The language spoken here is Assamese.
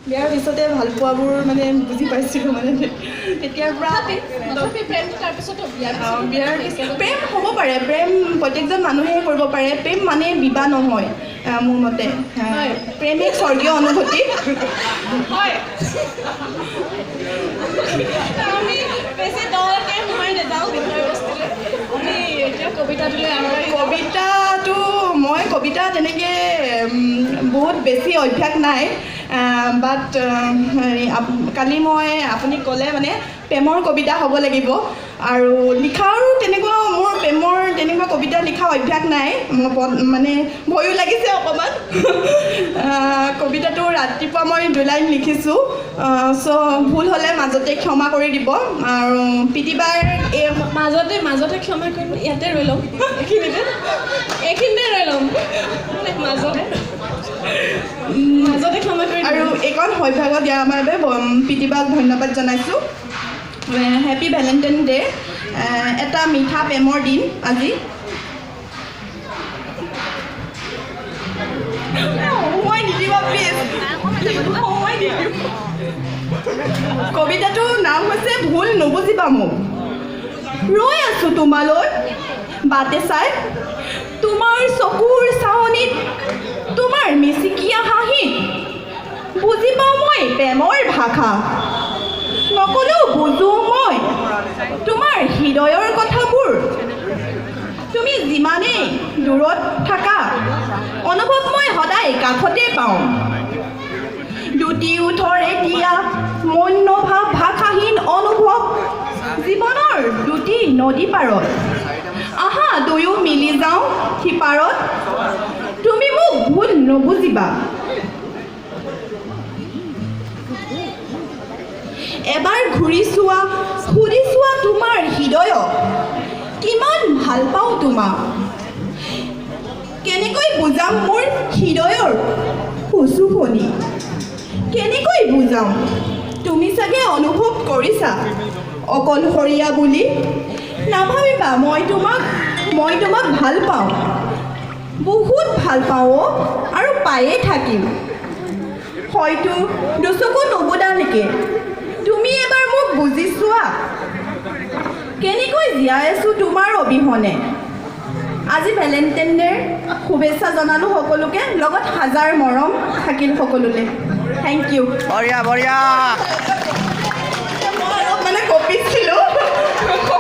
বিয়াৰ পিছতে ভাল পোৱাবোৰ মানে বুজি পাইছিলোঁ মানে তেতিয়াৰ পৰা প্ৰেম হ'ব পাৰে প্ৰেম প্ৰত্যেকজন মানুহে কৰিব পাৰে প্ৰেম মানে বিবাহ নহয় মোৰ মতে প্ৰেম এক স্বৰ্গীয় অনুভূতি হয় আমি বেছি দলকে সোমাই নাযাওঁ বিষয়বস্তুলৈ আমি এতিয়া কবিতাটোলৈ কবিতাটো মই কবিতা তেনেকৈ বহুত বেছি অভ্যাস নাই বাট হেৰি কালি মই আপুনি ক'লে মানে প্ৰেমৰ কবিতা হ'ব লাগিব আৰু লিখাৰো তেনেকুৱা মোৰ প্ৰেমৰ তেনেকুৱা কবিতা লিখা অভ্যাস নাই মানে ভয়ো লাগিছে অকণমান কবিতাটো ৰাতিপুৱা মই 2 লাইন লিখিছোঁ চ' ভুল হ'লে মাজতে ক্ষমা কৰি দিব আৰু পিতিবাৰ এই মাজতে ক্ষমা কৰিব ইয়াতে ৰৈ ল'ম এইখিনিতে ৰৈ ল'ম মাজতে ক্ষমা কৰি আৰু এইকণ সৌভাগ্য দিয়াৰ বাবে পিতিবাক ধন্যবাদ জনাইছোঁ হেপী ভেলেণ্টাইন ডে এটা মিঠা প্ৰেমৰ দিন আজি সময় নিদিব প্লিজ সময় নিদিব কবিতাটোৰ নাম হৈছে ভুল নুবুজিবা মোক ৰৈ আছোঁ তোমালৈ বাটে চাই তোমাৰ চকুৰ চাৱনিত তোমাৰ মিচিকীয়া হাঁহিত বুজি পাওঁ মই প্ৰেমৰ ভাষা নকলেও বুজো মই তোমাৰ হৃদয়ৰ কথাবোৰ তুমি যিমানেই দূৰত থাকা অনুভৱ মই সদায় কাষতে পাওঁ দুটি ওঠৰে দিয়া মন্যভাৱ ভাষাহীন অনুভৱ জীৱনৰ দুটি নদী পাৰত আহা দুয়ো মিলি যাওঁ সিপাৰত তুমি মোক ভুল নুবুজিবা এবাৰ ঘূৰি চোৱা সুধি চোৱা তোমাৰ হৃদয়ক কিমান ভাল পাওঁ তোমাক কেনেকৈ বুজাম মোৰ হৃদয়ৰ উচুখনি কেনেকৈ বুজাম তুমি চাগে অনুভৱ কৰিছা অকলশৰীয়া বুলি নাভাবিবা মই তোমাক ভাল পাওঁ বহুত ভাল পাওঁ আৰু পায়ে থাকিম হয়তো দুচকু নুবুদালৈকে তুমি এবাৰ মোক বুজি চোৱা কেনেকৈ জীয়াই আছোঁ তোমাৰ অবিহনে আজি ভেলেণ্টাইন ডে'ৰ শুভেচ্ছা জনালোঁ সকলোকে লগত হাজাৰ মৰম থাকিল সকলোলৈ থেংক ইউ বঢ়িয়া বঢ়িয়া মই অলপ মানে কপিছিলোঁ